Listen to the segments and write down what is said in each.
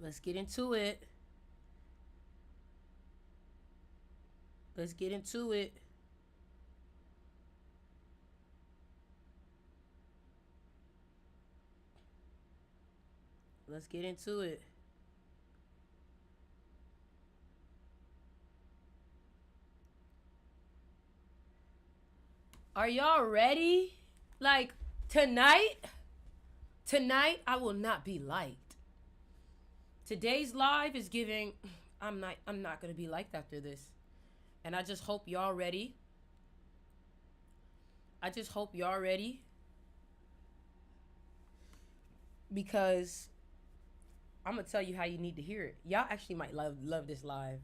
Let's get into it. Let's get into it. Let's get into it. Are y'all ready? Like tonight I will not be liked. Today's live is giving I'm not going to be liked after this. And I just hope y'all ready. I just hope y'all ready because I'm going to tell you how you need to hear it. Y'all actually might love this live.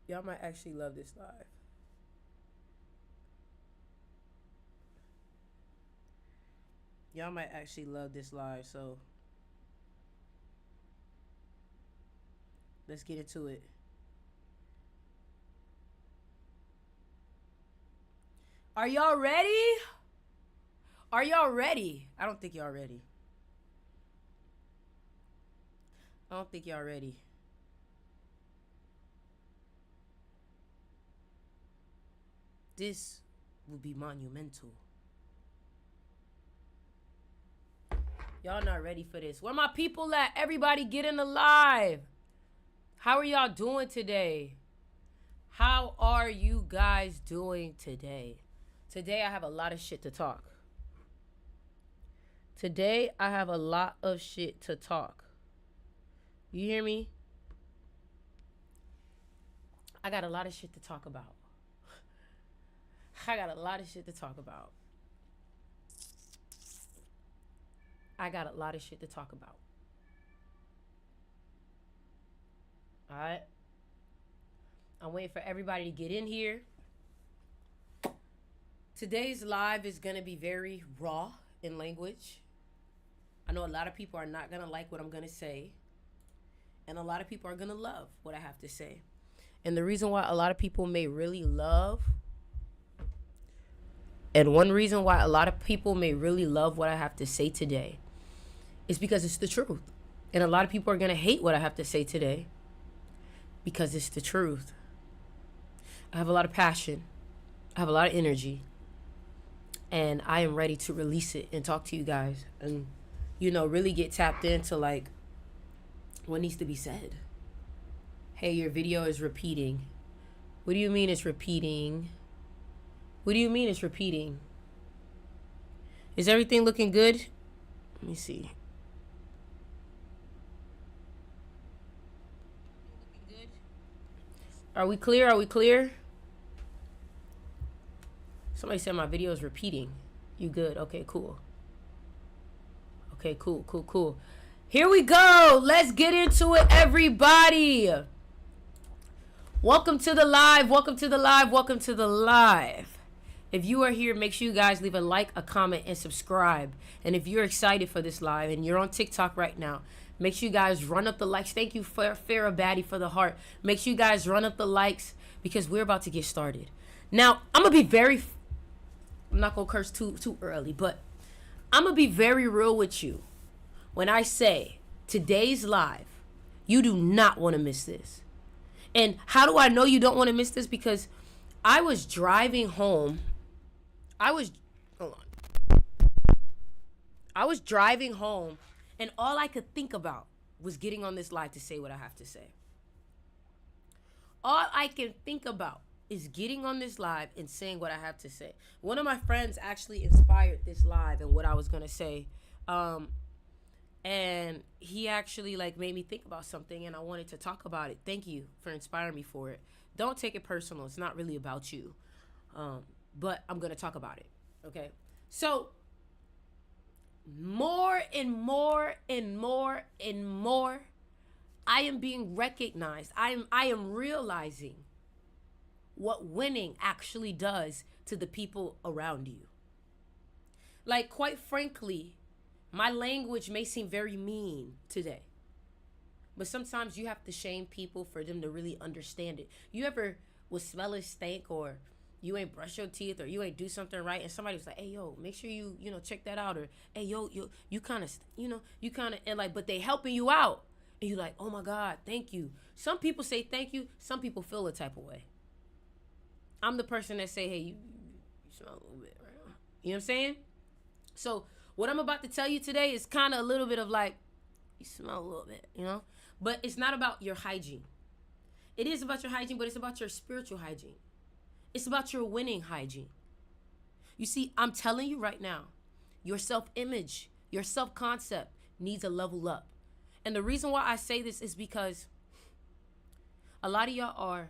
Y'all might actually love this live. Y'all might actually love this live, so let's get into it. Are y'all ready? Are y'all ready? I don't think y'all ready. I don't think y'all ready. This will be monumental. Y'all not ready for this. Where my people at? Everybody get in the live. How are y'all doing today? How are you guys doing today? Today I have a lot of shit to talk. Today I have a lot of shit to talk. You hear me? I got a lot of shit to talk about. I got a lot of shit to talk about. I got a lot of shit to talk about. All right? I'm waiting for everybody to get in here. Today's live is going to be very raw in language. I know a lot of people are not going to like what I'm going to say. And a lot of people are going to love what I have to say. And the reason why a lot of people may really love, and one reason why a lot of people may really love what I have to say today is because it's the truth. And a lot of people are going to hate what I have to say today because it's the truth. I have a lot of passion. I have a lot of energy. And I am ready to release it and talk to you guys. And, really get tapped into, like, what needs to be said. Hey, your video is repeating. What do you mean it's repeating? What do you mean it's repeating? Is everything looking good? Let me see. Are we clear? Are we clear? Somebody said my video is repeating. You good? Okay, cool. Okay, cool. Here we go. Let's get into it, everybody. Welcome to the live. Welcome to the live. Welcome to the live. If you are here, make sure you guys leave a like, a comment, and subscribe. And if you're excited for this live and you're on TikTok right now, make sure you guys run up the likes. Thank you, Farrah Batty, for the heart. Make sure you guys run up the likes because we're about to get started. Now, I'm not going to curse too early, but I'm going to be very real with you. When I say today's live, you do not want to miss this. And how do I know you don't want to miss this? Because I was driving home. I was driving home, and all I could think about was getting on this live to say what I have to say. All I can think about is getting on this live and saying what I have to say. One of my friends actually inspired this live and what I was going to say. And he actually made me think about something, and I wanted to talk about it. Thank you for inspiring me for it. Don't take it personal. It's not really about you. But I'm going to talk about it. Okay. So more and more, I am being recognized. I am realizing what winning actually does to the people around you. Like, quite frankly, my language may seem very mean today, but sometimes you have to shame people for them to really understand it. You ever was smell a stank or you ain't brush your teeth or you ain't do something right, and somebody was like, hey yo, make sure you check that out, or hey yo, you kind of you kind of, and like, but they helping you out, and you like, oh my God, thank you. Some people say thank you, some people feel a type of way. I'm the person that say, hey, you smell a little bit right now. You know what I'm saying? So what I'm about to tell you today is kind of a little bit of like, you smell a little bit, but it's not about your hygiene. It is about your hygiene, but it's about your spiritual hygiene. It's about your winning hygiene. You see, I'm telling you right now, your self-image, your self-concept needs a level up. And the reason why I say this is because a lot of y'all are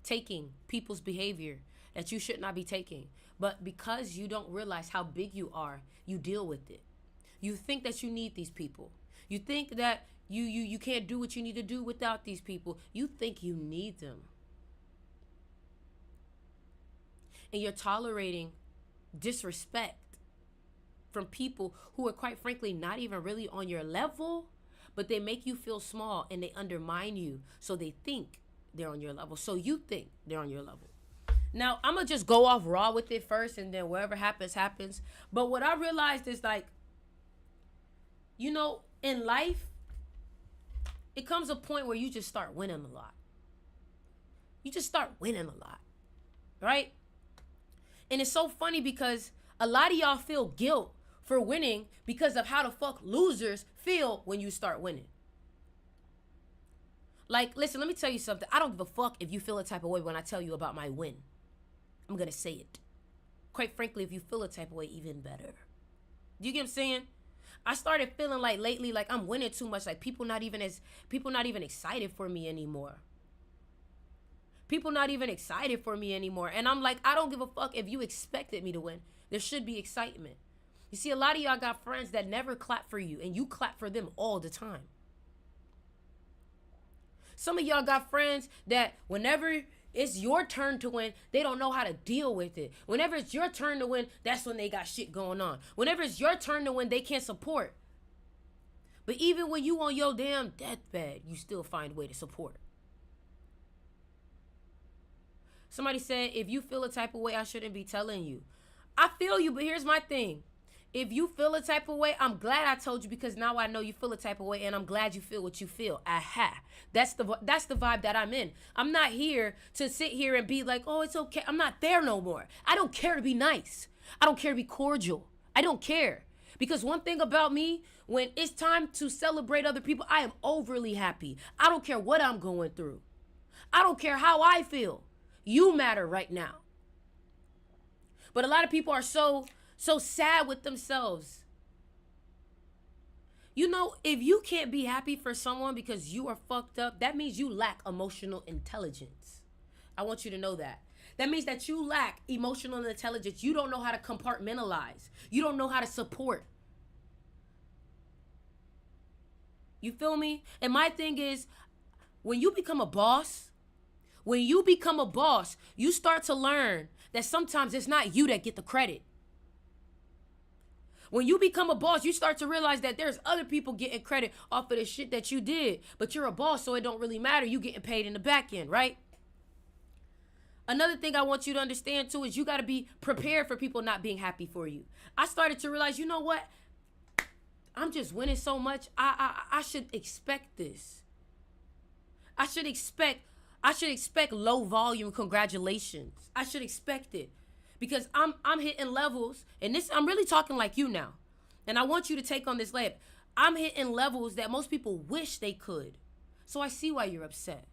taking people's behavior that you should not be taking. But because you don't realize how big you are, you deal with it. You think that you need these people. You think that you can't do what you need to do without these people. You think you need them. And you're tolerating disrespect from people who are, quite frankly, not even really on your level, but they make you feel small and they undermine you. So they think they're on your level. So you think they're on your level. Now, I'm going to just go off raw with it first, and then whatever happens, happens. But what I realized is, like, in life, it comes a point where you just start winning a lot. You just start winning a lot, right? And it's so funny because a lot of y'all feel guilt for winning because of how the fuck losers feel when you start winning. Like, listen, let me tell you something. I don't give a fuck if you feel a type of way when I tell you about my win. I'm going to say it. Quite frankly, if you feel a type of way, even better. Do you get what I'm saying? I started feeling like lately, like I'm winning too much. Like people not even excited for me anymore. People not even excited for me anymore. And I'm like, I don't give a fuck if you expected me to win. There should be excitement. You see, a lot of y'all got friends that never clap for you, and you clap for them all the time. Some of y'all got friends that whenever it's your turn to win, they don't know how to deal with it. Whenever it's your turn to win, that's when they got shit going on. Whenever it's your turn to win, they can't support. But even when you on your damn deathbed, you still find a way to support. Somebody said, if you feel a type of way, I shouldn't be telling you. I feel you, but here's my thing. If you feel a type of way, I'm glad I told you, because now I know you feel a type of way, and I'm glad you feel what you feel. Aha. That's the vibe that I'm in. I'm not here to sit here and be like, oh, it's okay. I'm not there no more. I don't care to be nice. I don't care to be cordial. I don't care. Because one thing about me, when it's time to celebrate other people, I am overly happy. I don't care what I'm going through. I don't care how I feel. You matter right now. But a lot of people are so sad with themselves. If you can't be happy for someone because you are fucked up, that means you lack emotional intelligence. I want you to know that. That means that you lack emotional intelligence. You don't know how to compartmentalize. You don't know how to support. You feel me? And my thing is, when you become a boss, you start to learn that sometimes it's not you that get the credit. When you become a boss, you start to realize that there's other people getting credit off of the shit that you did. But you're a boss, so it don't really matter. You getting paid in the back end, right? Another thing I want you to understand, too, is you got to be prepared for people not being happy for you. I started to realize, you know what? I'm just winning so much. I should expect this. I should expect low volume congratulations. I should expect it. Because I'm hitting levels, and this, I'm really talking like you now. And I want you to take on this lab. I'm hitting levels that most people wish they could. So I see why you're upset.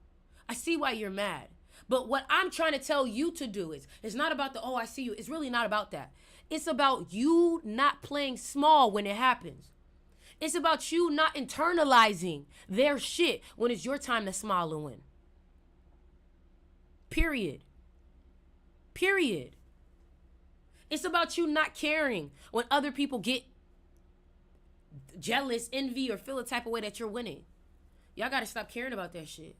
I see why you're mad. But what I'm trying to tell you to do is, it's not about the, oh, I see you. It's really not about that. It's about you not playing small when it happens. It's about you not internalizing their shit when it's your time to smile and win. Period. It's about you not caring when other people get jealous, envy, or feel a type of way that you're winning. Y'all got to stop caring about that shit.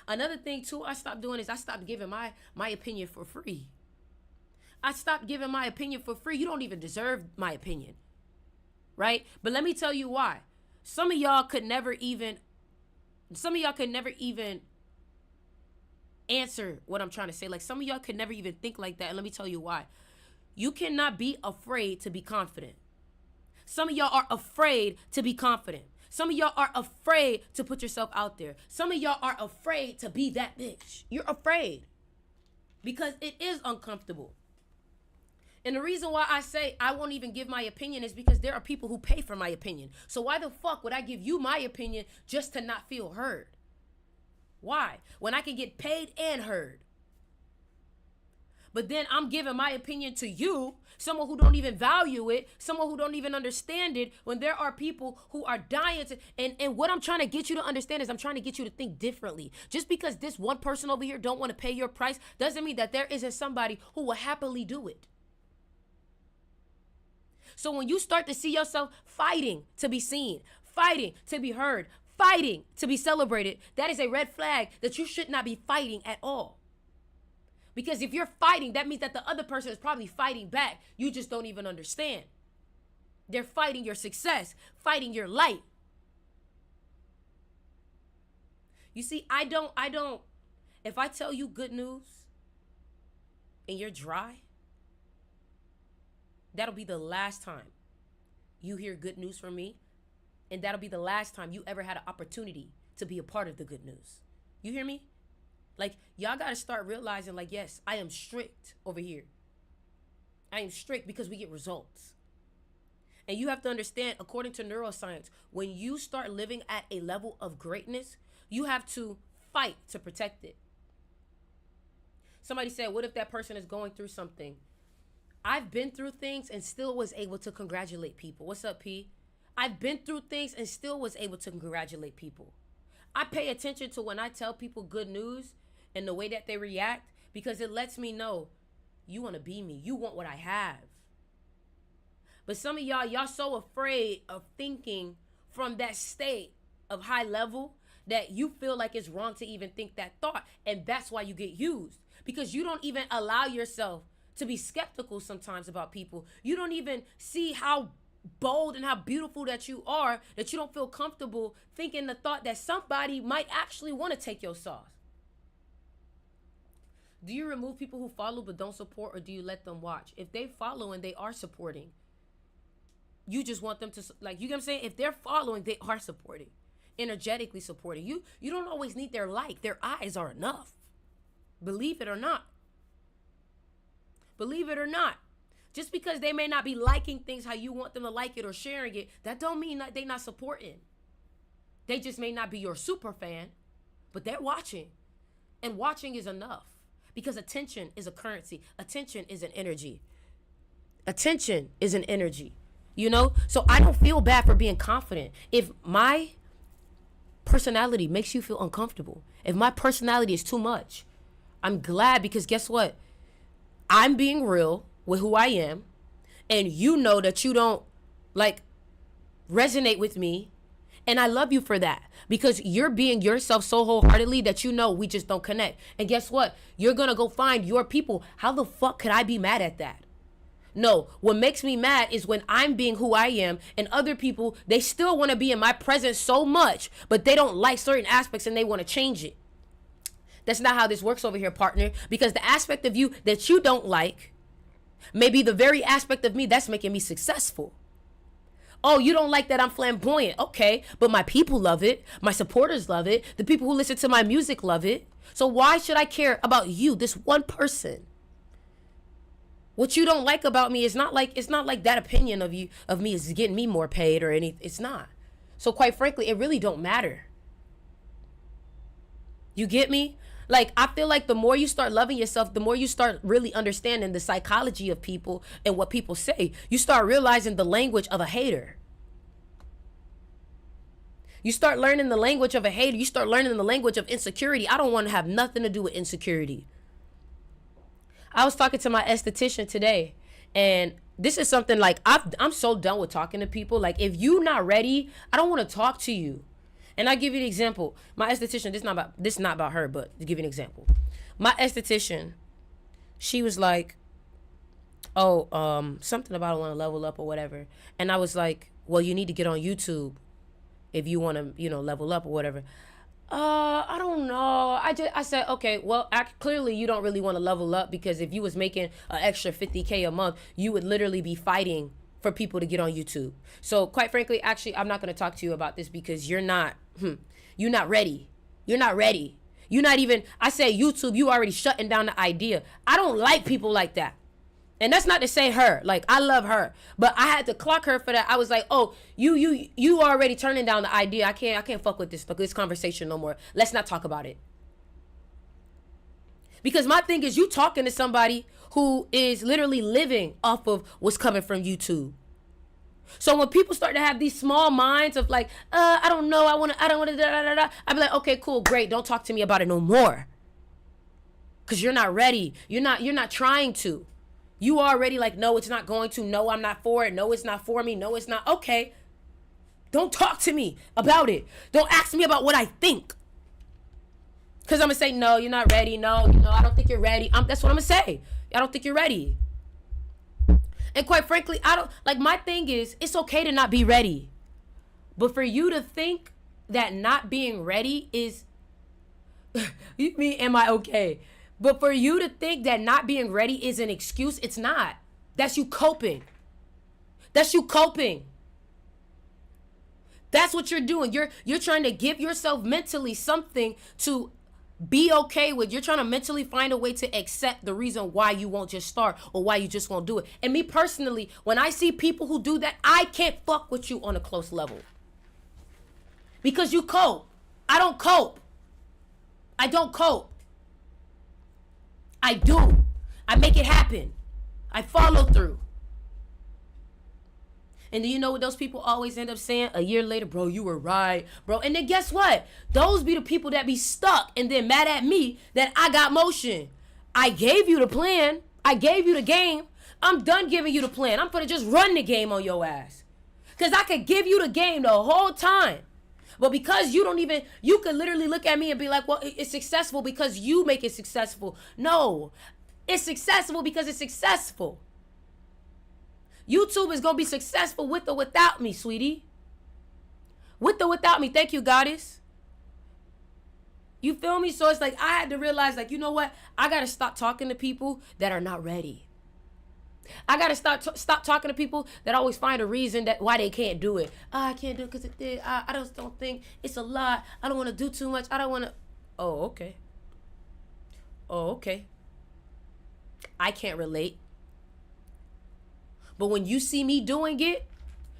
Another thing, too, I stopped doing is I stopped giving my opinion for free. I stopped giving my opinion for free. You don't even deserve my opinion. Right? But let me tell you why. Some of y'all could never even answer what I'm trying to say. Like, some of y'all could never even think like that. And let me tell you why. You cannot be afraid to be confident. Some of y'all are afraid to be confident. Some of y'all are afraid to put yourself out there. Some of y'all are afraid to be that bitch. You're afraid because it is uncomfortable. And the reason why I say I won't even give my opinion is because there are people who pay for my opinion. So why the fuck would I give you my opinion just to not feel heard? Why? When I can get paid and heard. But then I'm giving my opinion to you, someone who don't even value it, someone who don't even understand it, when there are people who are dying to, and what I'm trying to get you to understand is I'm trying to get you to think differently. Just because this one person over here don't want to pay your price doesn't mean that there isn't somebody who will happily do it. So when you start to see yourself fighting to be seen, fighting to be heard, fighting to be celebrated, that is a red flag that you should not be fighting at all. Because if you're fighting, that means that the other person is probably fighting back. You just don't even understand. They're fighting your success, fighting your light. You see, I don't, if I tell you good news and you're dry, that'll be the last time you hear good news from me. And that'll be the last time you ever had an opportunity to be a part of the good news. You hear me? Like, y'all got to start realizing, like, yes, I am strict over here. I am strict because we get results. And you have to understand, according to neuroscience, when you start living at a level of greatness, you have to fight to protect it. Somebody said, what if that person is going through something? I've been through things and still was able to congratulate people. What's up, P? I've been through things and still was able to congratulate people. I pay attention to when I tell people good news and the way that they react, because it lets me know you want to be me. You want what I have. But some of y'all so afraid of thinking from that state of high level that you feel like it's wrong to even think that thought. And that's why you get used, because you don't even allow yourself to be skeptical sometimes about people. You don't even see how bold and how beautiful that you are, that you don't feel comfortable thinking the thought that somebody might actually want to take your sauce. Do you remove people who follow but don't support, or do you let them watch? If they follow and they are supporting, you just want them to, like, you get what I'm saying? If they're following, they are supporting, energetically supporting. You don't always need their like. Their eyes are enough. Believe it or not. Believe it or not. Just because they may not be liking things how you want them to like it or sharing it, that don't mean that they're not supporting. They just may not be your super fan, but they're watching. And watching is enough, because attention is a currency. Attention is an energy. Attention is an energy, you know? So I don't feel bad for being confident. If my personality makes you feel uncomfortable, if my personality is too much, I'm glad, because guess what? I'm being real with who I am, and you know that you don't, like, resonate with me, and I love you for that, because you're being yourself so wholeheartedly that you know we just don't connect. And guess what? You're gonna go find your people. How the fuck could I be mad at that? No, what makes me mad is when I'm being who I am and other people, they still want to be in my presence so much, but they don't like certain aspects and they want to change it. That's not how this works over here, partner, because the aspect of you that you don't like may be the very aspect of me that's making me successful. Oh, you don't like that I'm flamboyant. Okay, but my people love it. My supporters love it. The people who listen to my music love it. So why should I care about you, this one person? What you don't like about me is not like, it's not like that opinion of you, of me, is getting me more paid or anything. It's not. So quite frankly, it really don't matter. You get me? Like, I feel like the more you start loving yourself, the more you start really understanding the psychology of people and what people say. You start realizing the language of a hater. You start learning the language of a hater. You start learning the language of insecurity. I don't want to have nothing to do with insecurity. I was talking to my esthetician today, and this is something like, I'm so done with talking to people. Like, if you're not ready, I don't want to talk to you. And I'll give you an example. My esthetician, this is not about her, but to give you an example. My esthetician, she was like, something about I want to level up or whatever. And I was like, well, you need to get on YouTube if you want to, level up or whatever. I don't know. I said, okay, well, clearly you don't really want to level up, because if you was making an extra 50K a month, you would literally be fighting for people to get on YouTube. So quite frankly, actually, I'm not going to talk to you about this, because you're not ready. You're not ready. You're not even, I say YouTube, you already shutting down the idea. I don't like people like that. And that's not to say her. Like, I love her, but I had to clock her for that. I was like, oh, you already turning down the idea. I can't fuck with this conversation no more. Let's not talk about it. Because my thing is, you talking to somebody who is literally living off of what's coming from YouTube. So when people start to have these small minds of like, I don't know, I don't want to, da, da, da, da, I'd be like, okay, cool, great. Don't talk to me about it no more. Because you're not ready. You're not trying to. You already like, no, it's not going to. No, I'm not for it. No, it's not for me. No, it's not. Okay. Don't talk to me about it. Don't ask me about what I think. Because I'm going to say, no, you're not ready. No, I don't think you're ready. That's what I'm going to say. I don't think you're ready. And quite frankly, my thing is, it's okay to not be ready. But for you to think that not being ready is, you mean, am I okay? But for you to think that not being ready is an excuse, it's not. That's you coping. That's you coping. That's what you're doing. You're trying to give yourself mentally something to be okay with. You're trying to mentally find a way to accept the reason why you won't just start, or why you just won't do it. And me personally, when I see people who do that, I can't fuck with you on a close level. Because you cope. I don't cope. I don't cope. I do. I make it happen. I follow through. And do you know what those people always end up saying a year later? Bro, you were right, bro. And then guess what? Those be the people that be stuck and then mad at me that I got motion. I gave you the plan. I gave you the game. I'm done giving you the plan. I'm gonna just run the game on your ass. Because I could give you the game the whole time. But because you could literally look at me and be like, well, it's successful because you make it successful. No, it's successful because it's successful. YouTube is going to be successful with or without me, sweetie. With or without me. Thank you, goddess. You feel me? So it's like, I had to realize, like, you know what? I got to stop talking to people that are not ready. I gotta stop talking to people that always find a reason that why they can't do it. I can't do it because it did. I just don't think it's a lot. I don't want to do too much. I don't want to. Oh, okay. Oh, okay. I can't relate. But when you see me doing it,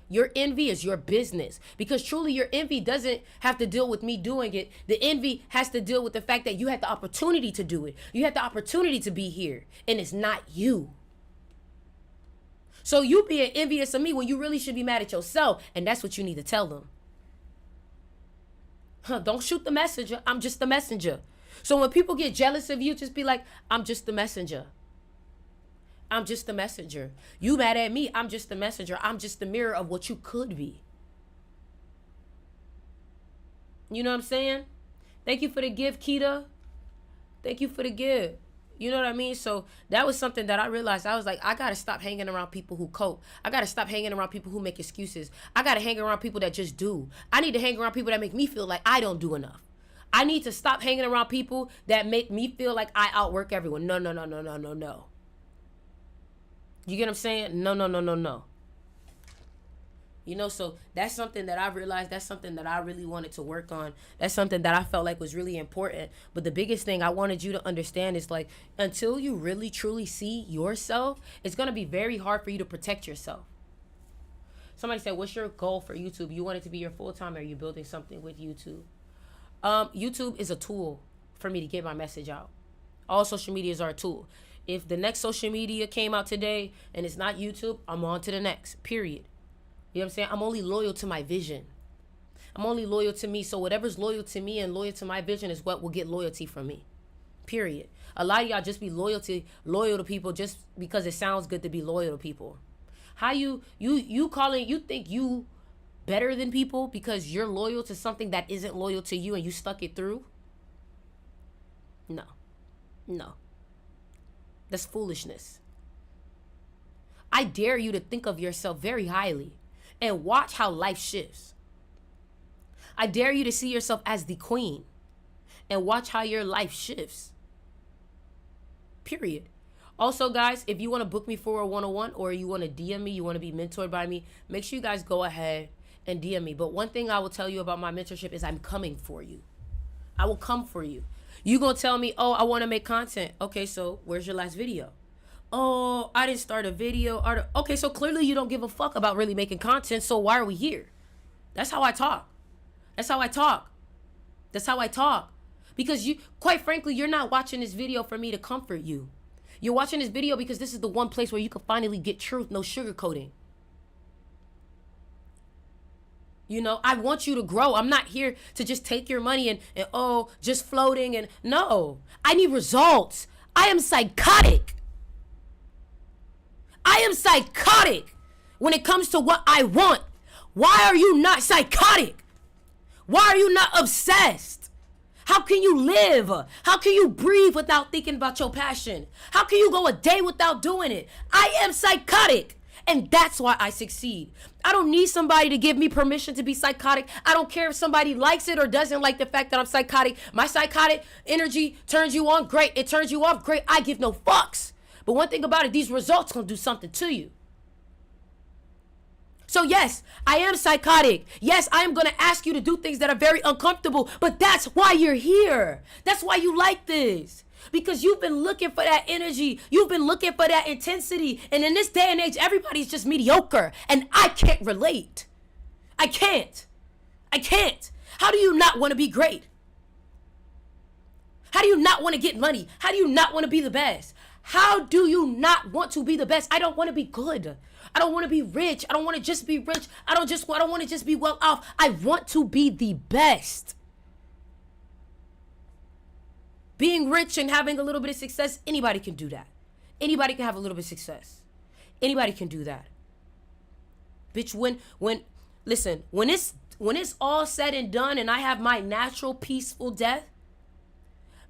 your envy is your business. Because truly, your envy doesn't have to deal with me doing it. The envy has to deal with the fact that you had the opportunity to do it. You had the opportunity to be here, and it's not you. So you being envious of me when you really should be mad at yourself. And that's what you need to tell them. Don't shoot the messenger. I'm just the messenger. So when people get jealous of you, just be like, I'm just the messenger. I'm just the messenger. You mad at me. I'm just the messenger. I'm just the mirror of what you could be. You know what I'm saying? Thank you for the gift, Keita. Thank you for the gift. You know what I mean? So that was something that I realized. I was like, I got to stop hanging around people who cope. I got to stop hanging around people who make excuses. I got to hang around people that just do. I need to hang around people that make me feel like I don't do enough. I need to stop hanging around people that make me feel like I outwork everyone. No. You get what I'm saying? No. You know, so that's something that I realized. That's something that I really wanted to work on. That's something that I felt like was really important. But the biggest thing I wanted you to understand is, like, until you really truly see yourself, it's going to be very hard for you to protect yourself. Somebody said, what's your goal for YouTube? You want it to be your full-time, or are you building something with YouTube? YouTube is a tool for me to get my message out. All social medias are a tool. If the next social media came out today and it's not YouTube, I'm on to the next, period. You know what I'm saying? I'm only loyal to my vision. I'm only loyal to me. So whatever's loyal to me and loyal to my vision is what will get loyalty from me. Period. A lot of y'all just be loyal to people just because it sounds good to be loyal to people. How you think you better than people because you're loyal to something that isn't loyal to you and you stuck it through? No. That's foolishness. I dare you to think of yourself very highly and watch how life shifts. I dare you to see yourself as the queen. and watch how your life shifts. Period. Also, guys, if you want to book me for a one-on-one or you want to DM me, you want to be mentored by me, make sure you guys go ahead and DM me. But one thing I will tell you about my mentorship is I'm coming for you. I will come for you. You gonna tell me, oh, I want to make content. Okay, so where's your last video? Oh, I didn't start a video. Okay, so clearly you don't give a fuck about really making content, so why are we here? That's how I talk. That's how I talk. That's how I talk. Because you, quite frankly, you're not watching this video for me to comfort you. You're watching this video because this is the one place where you can finally get truth, no sugarcoating. You know, I want you to grow. I'm not here to just take your money and oh, just floating and no. I need results. I am psychotic. I am psychotic when it comes to what I want. Why are you not psychotic? Why are you not obsessed? How can you live? How can you breathe without thinking about your passion? How can you go a day without doing it? I am psychotic. And that's why I succeed. I don't need somebody to give me permission to be psychotic. I don't care if somebody likes it or doesn't like the fact that I'm psychotic. My psychotic energy turns you on, great. It turns you off, great. I give no fucks. But one thing about it, these results gonna do something to you. So yes, I am psychotic. Yes, I am gonna ask you to do things that are very uncomfortable, but that's why you're here. That's why you like this. Because you've been looking for that energy. You've been looking for that intensity. And in this day and age, everybody's just mediocre. And I can't relate. I can't. How do you not want to be great? How do you not want to get money? How do you not want to be the best? How do you not want to be the best? I don't want to be good. I don't want to be rich. I don't want to just be rich. I don't want to just be well off. I want to be the best. Being rich and having a little bit of success, anybody can do that. Anybody can have a little bit of success. Anybody can do that. Bitch, when it's all said and done and I have my natural peaceful death,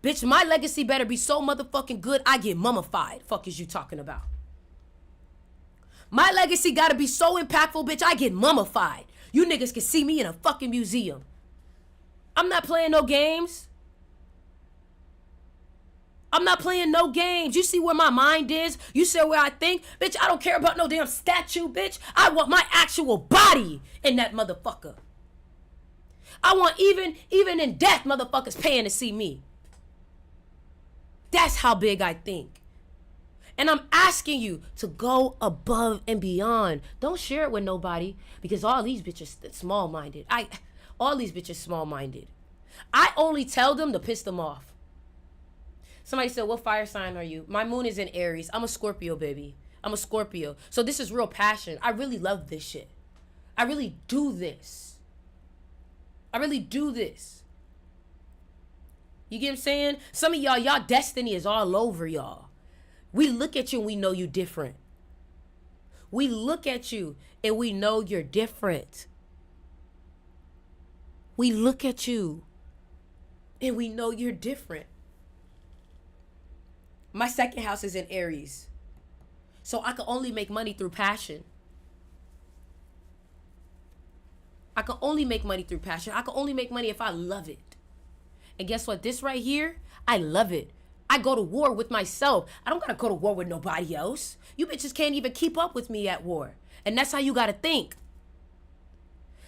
bitch, my legacy better be so motherfucking good I get mummified. Fuck is you talking about? My legacy gotta be so impactful, bitch, I get mummified. You niggas can see me in a fucking museum. I'm not playing no games. I'm not playing no games. You see where my mind is? You see where I think? Bitch, I don't care about no damn statue, bitch. I want my actual body in that motherfucker. I want even in death, motherfuckers paying to see me. That's how big I think. And I'm asking you to go above and beyond. Don't share it with nobody because all these bitches small-minded. All these bitches small-minded. I only tell them to piss them off. Somebody said, what fire sign are you? My moon is in Aries. I'm a Scorpio, baby. I'm a Scorpio. So this is real passion. I really love this shit. I really do this. You get what I'm saying? Some of y'all destiny is all over y'all. We look at you and we know you different. We look at you and we know you're different. We look at you and we know you're different. My second house is in Aries. So I can only make money through passion. I can only make money through passion. I can only make money if I love it. And guess what? This right here, I love it. I go to war with myself. I don't gotta go to war with nobody else. You bitches can't even keep up with me at war. And that's how you gotta think.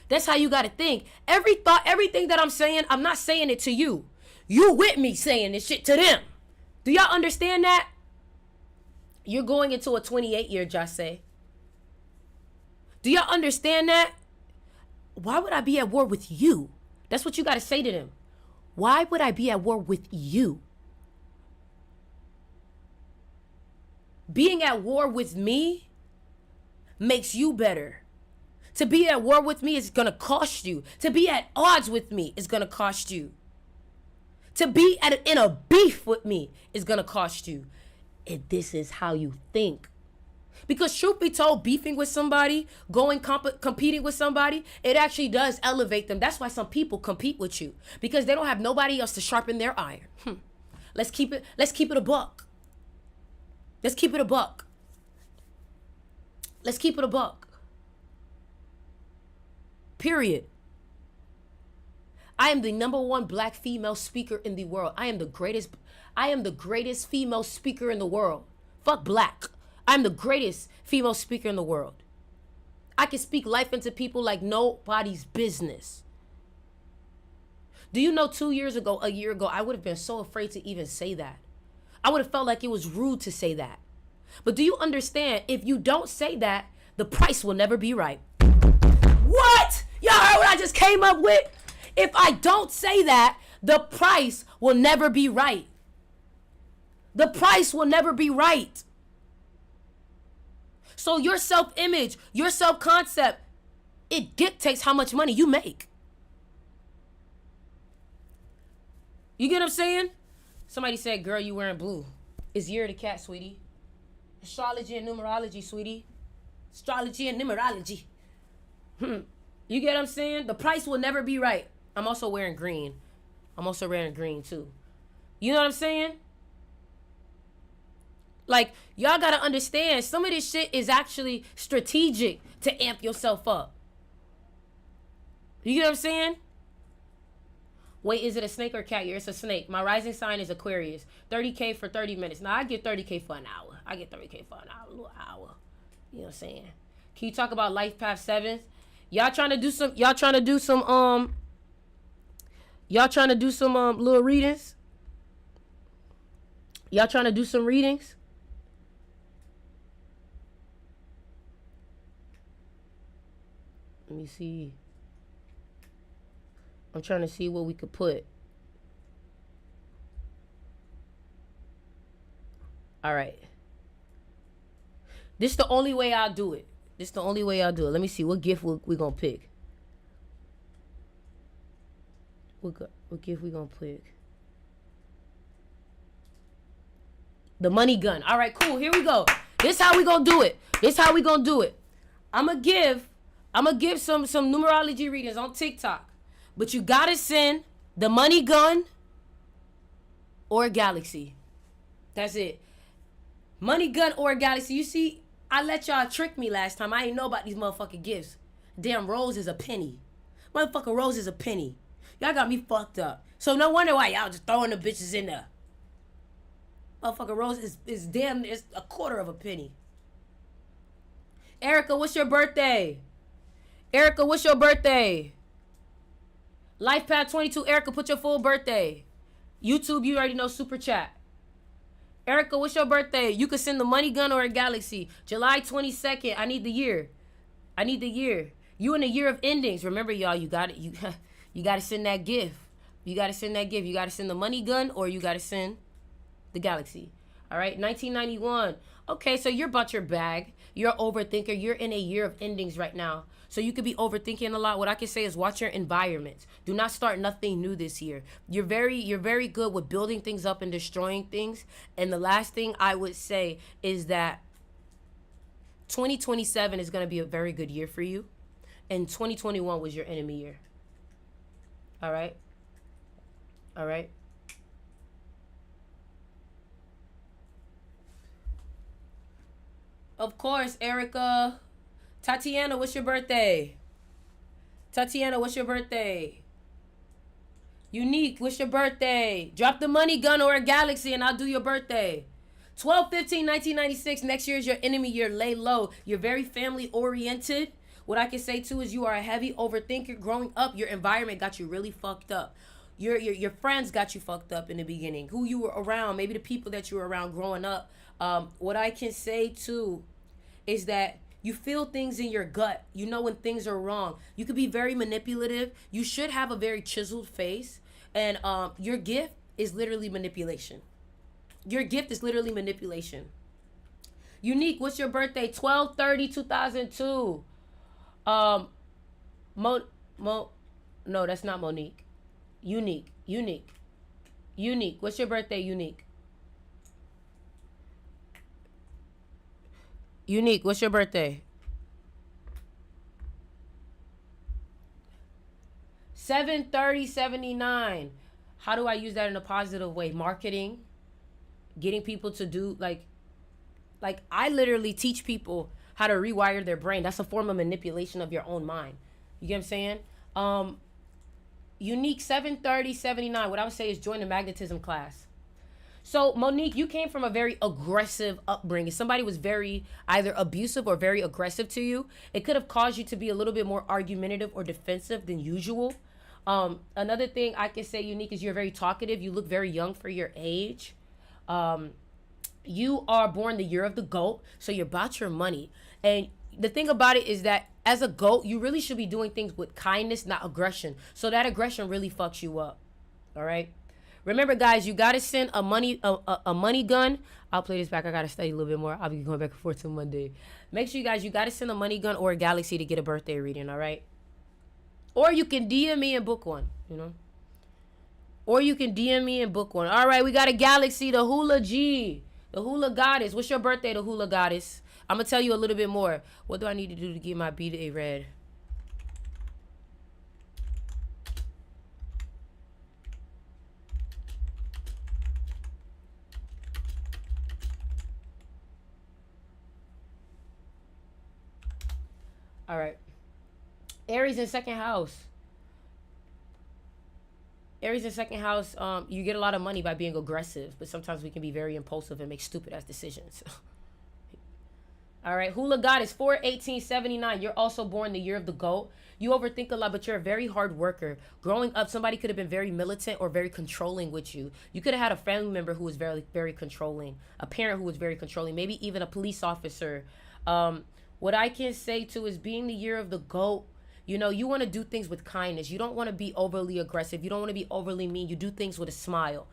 That's how you gotta think. Every thought, everything that I'm saying, I'm not saying it to you. You with me saying this shit to them. Do y'all understand that? You're going into a 28-year, Jase. Do y'all understand that? Why would I be at war with you? That's what you got to say to them. Why would I be at war with you? Being at war with me makes you better. To be at war with me is going to cost you. To be at odds with me is going to cost you. To be in a beef with me is going to cost you. And this is how you think. Because truth be told, beefing with somebody, competing with somebody, it actually does elevate them. That's why some people compete with you. Because they don't have nobody else to sharpen their iron. Let's keep it a buck. Let's keep it a buck. Let's keep it a buck. Period. I am the number one black female speaker in the world. I am the greatest. I am the greatest female speaker in the world. Fuck black. I'm the greatest female speaker in the world. I can speak life into people like nobody's business. Do you know 2 years ago, a year ago, I would have been so afraid to even say that. I would have felt like it was rude to say that. But do you understand, if you don't say that, the price will never be right. What? Y'all heard what I just came up with? If I don't say that, the price will never be right. The price will never be right. So your self-image, your self-concept, it dictates how much money you make. You get what I'm saying? Somebody said, girl, you wearing blue. It's Year of the Cat, sweetie. Astrology and numerology, sweetie. Astrology and numerology. You get what I'm saying? The price will never be right. I'm also wearing green. I'm also wearing green, too. You know what I'm saying? Like, y'all got to understand, some of this shit is actually strategic to amp yourself up. You get what I'm saying? Wait, is it a snake or a cat year? It's a snake. My rising sign is Aquarius. 30K for 30 minutes. Now, I get 30K for an hour. I get 30K for an hour, a little hour. You know what I'm saying? Can you talk about Life Path 7s? Y'all trying to do some little readings? Y'all trying to do some readings? Let me see. I'm trying to see what we could put. All right. This is the only way I'll do it. Let me see. What gift we going to pick? What gift we going to pick? The money gun. All right, cool. Here we go. This how we going to do it. I'm going to give some numerology readings on TikTok. But you got to send the money gun or a galaxy. That's it. Money gun or a galaxy. You see, I let y'all trick me last time. I ain't know about these motherfucking gifts. Damn, rose is a penny. Motherfucking rose is a penny. Y'all got me fucked up. So no wonder why y'all just throwing the bitches in there. Motherfucking rose is damn, it's a quarter of a penny. Erica, what's your birthday? Life Path 22, Erica, put your full birthday. YouTube, you already know, super chat. Erica, what's your birthday? You can send the money gun or a galaxy. July 22nd, I need the year. You in the year of endings. Remember, y'all, you got it. You got to send that gift. You got to send the money gun or you got to send the galaxy. All right, 1991. Okay, so you're about your bag. You're an overthinker. You're in a year of endings right now. So you could be overthinking a lot. What I can say is watch your environment. Do not start nothing new this year. You're very good with building things up and destroying things. And the last thing I would say is that 2027 is going to be a very good year for you. And 2021 was your enemy year. All right? Of course, Erica. Tatiana, what's your birthday? Unique, what's your birthday? Drop the money gun or a galaxy and I'll do your birthday. 12/15/1996, next year is your enemy year. Lay low. You're very family oriented. What I can say too is you are a heavy overthinker. Growing up, your environment got you really fucked up. Your friends got you fucked up in the beginning. Who you were around, maybe the people that you were around growing up. What I can say too is that you feel things in your gut. You know when things are wrong. You could be very manipulative. You should have a very chiseled face. And your gift is literally manipulation. Unique, what's your birthday? 12/30/2002. No, that's not Monique. Unique. What's your birthday, Unique? Unique, what's your birthday? 7/30/79. How do I use that in a positive way? Marketing, getting people to do like I literally teach people how to rewire their brain. That's a form of manipulation of your own mind. You get what I'm saying? Unique 73079. What I would say is join the magnetism class. So, Monique, you came from a very aggressive upbringing. Somebody was very either abusive or very aggressive to you. It could have caused you to be a little bit more argumentative or defensive than usual. Another thing I can say, Unique, is you're very talkative. You look very young for your age. You are born the year of the goat, so you're about your money. And the thing about it is that as a goat, you really should be doing things with kindness, not aggression. So that aggression really fucks you up. All right. Remember, guys, you gotta send a money gun. I'll play this back. I gotta study a little bit more. I'll be going back and forth till Monday. Make sure you gotta send a money gun or a galaxy to get a birthday reading. All right. Or you can DM me and book one. You know. Or you can DM me and book one. All right. We got a galaxy. The Hula G. The Hula Goddess. What's your birthday, the Hula Goddess? I'm gonna tell you a little bit more. What do I need to do to get my B-Day read? All right. Aries in second house. Aries in second house, you get a lot of money by being aggressive, but sometimes we can be very impulsive and make stupid ass decisions. All right. Hula Goddess 4/18/79. You're also born the year of the goat. You overthink a lot, but you're a very hard worker. Growing up, somebody could have been very militant or very controlling with you. You could have had a family member who was very, very controlling, a parent who was very controlling, maybe even a police officer. What I can say too is being the year of the goat, you know, you want to do things with kindness. You don't want to be overly aggressive. You don't want to be overly mean. You do things with a smile.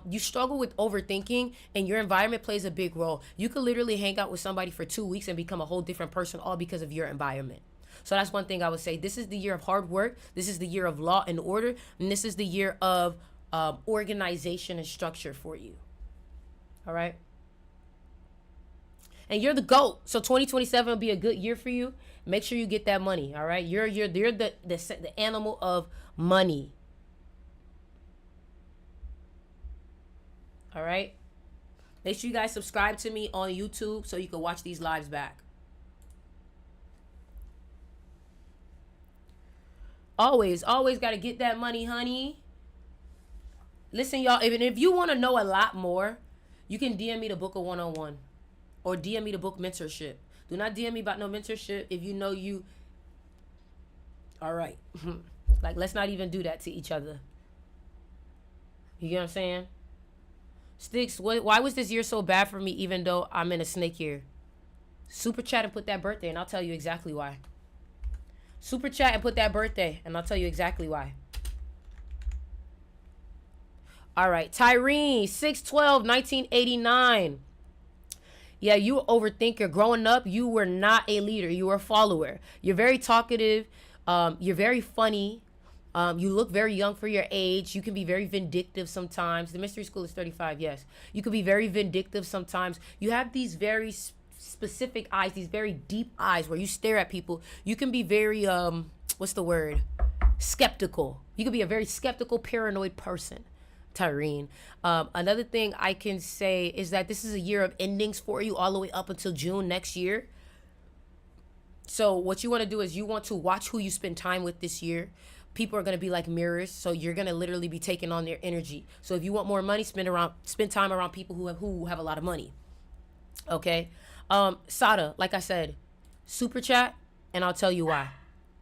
You struggle with overthinking, and your environment plays a big role. You could literally hang out with somebody for 2 weeks and become a whole different person, all because of your environment. So that's one thing I would say. This is the year of hard work. This is the year of law and order. And this is the year of organization and structure for you. All right. And you're the GOAT. So 2027 will be a good year for you. Make sure you get that money. All right. You're the animal of money. All right. Make sure you guys subscribe to me on YouTube so you can watch these lives back. Always got to get that money, honey. Listen, y'all, even if you want to know a lot more, you can DM me to book a one-on-one or DM me to book mentorship. Do not DM me about no mentorship if you know you. All right. Like, let's not even do that to each other. You get what I'm saying? Sticks, why was this year so bad for me even though I'm in a snake year? Super chat and put that birthday and I'll tell you exactly why. Super chat and put that birthday and I'll tell you exactly why. All right. Tyrene, 6/12/1989. Yeah, you overthinker. Growing up, you were not a leader. You were a follower. You're very talkative. You're very funny. You look very young for your age. You can be very vindictive sometimes. The mystery school is 35, yes. You can be very vindictive sometimes. You have these very specific eyes, these very deep eyes where you stare at people. You can be very, what's the word? Skeptical. You can be a very skeptical, paranoid person, Tyrene. Another thing I can say is that this is a year of endings for you all the way up until June next year. So what you want to do is you want to watch who you spend time with this year. People are going to be like mirrors, so you're going to literally be taking on their energy. So if you want more money, spend time around people who have a lot of money. Okay? Sada, like I said, super chat, and I'll tell you why.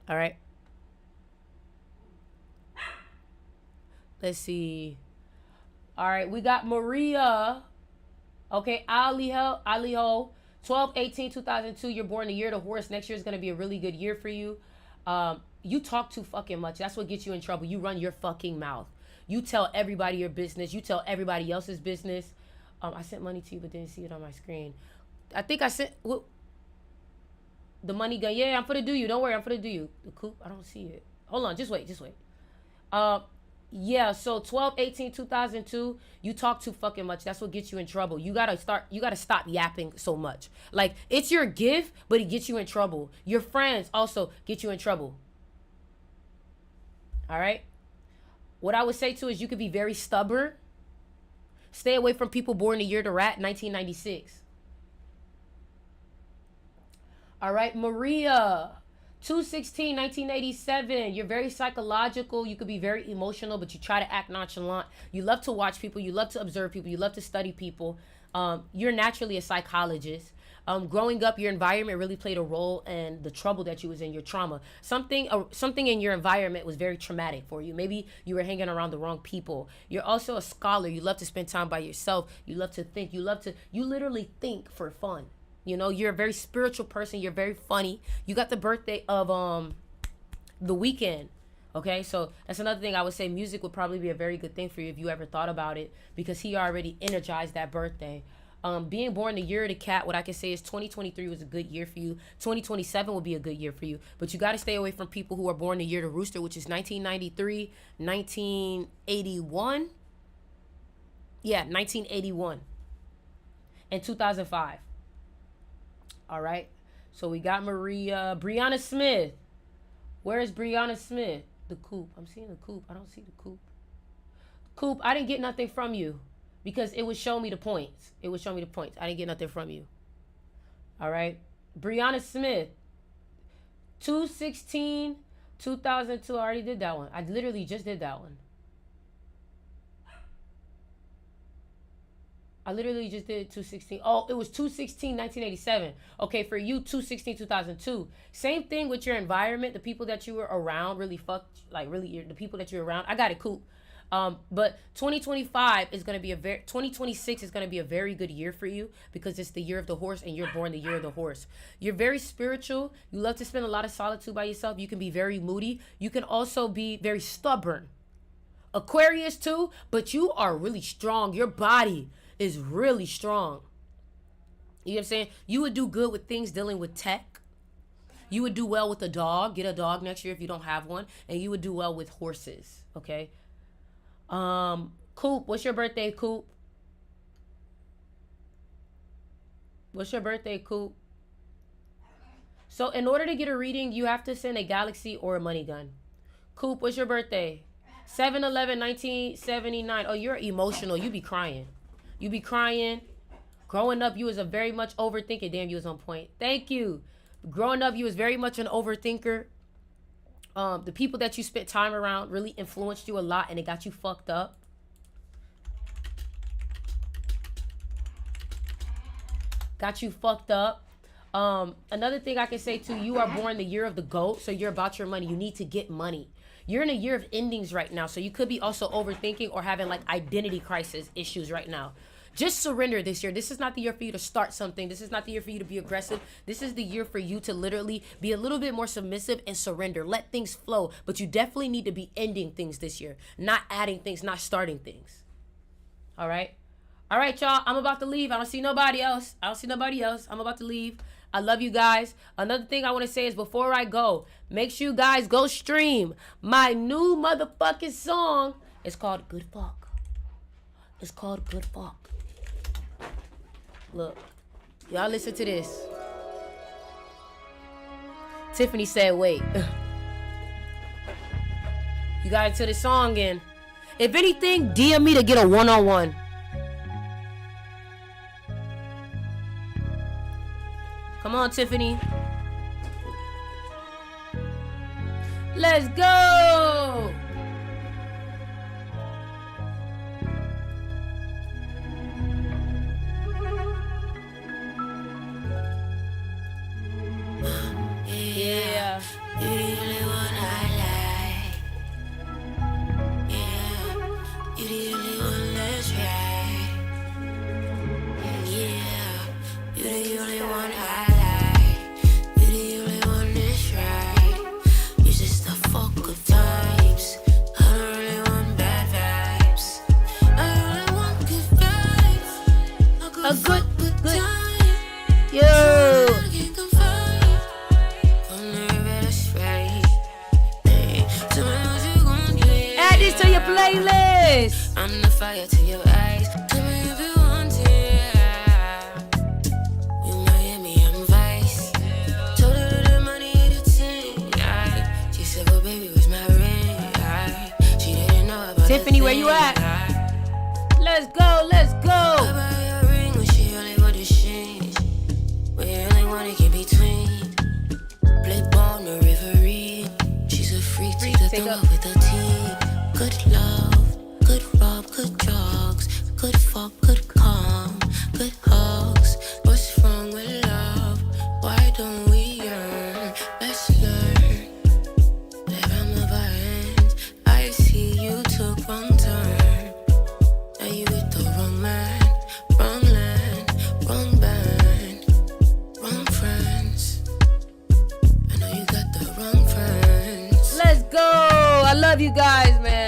All right? Let's see. All right, we got Maria. Okay, Aliho, 12/18/2002. You're born the year of the horse. Next year is going to be a really good year for you. You talk too fucking much. That's what gets you in trouble. You run your fucking mouth. You tell everybody your business. You tell everybody else's business. I sent money to you, but didn't see it on my screen. I think I sent the money gun. Yeah, I'm finna do you. Don't worry, I'm finna do you. The coop, I don't see it. Hold on, just wait. Yeah, so 12/18/2002, you talk too fucking much. That's what gets you in trouble. You gotta stop yapping so much. Like, it's your gift, but it gets you in trouble. Your friends also get you in trouble. All right? What I would say too is you could be very stubborn. Stay away from people born the year the rat, 1996. All right, Maria, 2/16, 1987. You're very psychological. You could be very emotional, but you try to act nonchalant. You love to watch people. You love to observe people. You love to study people. You're naturally a psychologist. Growing up, your environment really played a role in the trouble that you was in, your trauma. Something in your environment was very traumatic for you. Maybe you were hanging around the wrong people. You're also a scholar. You love to spend time by yourself. You love to think. You literally think for fun. You know, you're a very spiritual person. You're very funny. You got the birthday of The Weeknd. Okay, so that's another thing I would say. Music would probably be a very good thing for you if you ever thought about it, because he already energized that birthday. Being born the year of the cat, what I can say is 2023 was a good year for you. 2027 will be a good year for you. But you got to stay away from people who are born the year of the rooster, which is 1993, 1981. Yeah, 1981. And 2005. All right. So we got Brianna Smith. Where is Brianna Smith? The coop. I'm seeing the coop. I don't see the coop. Coop, I didn't get nothing from you. Because it would show me the points. It would show me the points. I didn't get nothing from you. All right. Brianna Smith. 2/16, 2002. I already did that one. I literally just did that one. I literally just did 2/16. Oh, it was 2/16, 1987. Okay, for you, 2/16, 2002. Same thing with your environment. The people that you were around really fucked. Like, really, the people that you're around. I got it, cool. But 2025 is going to be 2026 is going to be a very good year for you, because it's the year of the horse and you're born the year of the horse. You're very spiritual. You love to spend a lot of solitude by yourself. You can be very moody. You can also be very stubborn. Aquarius too, but you are really strong. Your body is really strong. You know what I'm saying? You would do good with things dealing with tech. You would do well with a dog. Get a dog next year if you don't have one. And you would do well with horses. Okay. Coop, what's your birthday, Coop? What's your birthday, Coop? So in order to get a reading, you have to send a galaxy or a money gun. Coop, what's your birthday? 7/11/1979. Oh, you're emotional. You be crying. You be crying. Growing up, you was a very much overthinker. Damn, you was on point. Thank you. Growing up, you was very much an overthinker. The people that you spent time around really influenced you a lot, and it got you fucked up. Got you fucked up. Another thing I can say too, you are born the year of the goat, so you're about your money. You need to get money. You're in a year of endings right now, so you could be also overthinking or having like identity crisis issues right now. Just surrender this year. This is not the year for you to start something. This is not the year for you to be aggressive. This is the year for you to literally be a little bit more submissive and surrender. Let things flow. But you definitely need to be ending things this year. Not adding things, not starting things. All right? All right, y'all. I'm about to leave. I don't see nobody else. I'm about to leave. I love you guys. Another thing I want to say is before I go, make sure you guys go stream my new motherfucking song. It's called Good Fuck. It's called Good Fuck. Look, y'all listen to this. Tiffany said, wait. You got into the song, and if anything, DM me to get a one-on-one. Come on, Tiffany. Let's go. Yeah. You're the only one I like. Yeah. You're the only one that's right. Yeah. You're the only one I like. You're the only one that's right. You just the fuck good vibes. I don't really want bad vibes. I only want good vibes. A good time. Yo. To your playlist. I'm the fire to your eyes. Tell me if you want it. You Miami, I'm Vice. Told her the money to 10. She said, well, baby, where's my ring? She didn't know about Tiffany, where you at? Let's go, let's go. I buy your ring when she only want the change. When you only want to get between. Play ball, no river. take the up. world with a T. Good love, good rub, good drugs, good fuck, good calm, good hugs. What's wrong with love? Why don't we yearn? Let's learn. Live on the vines. I see you took wrong turn. Now you with the wrong man, wrong land, wrong band, wrong friends. I know you got the wrong friends. Let's go. I love you guys, man.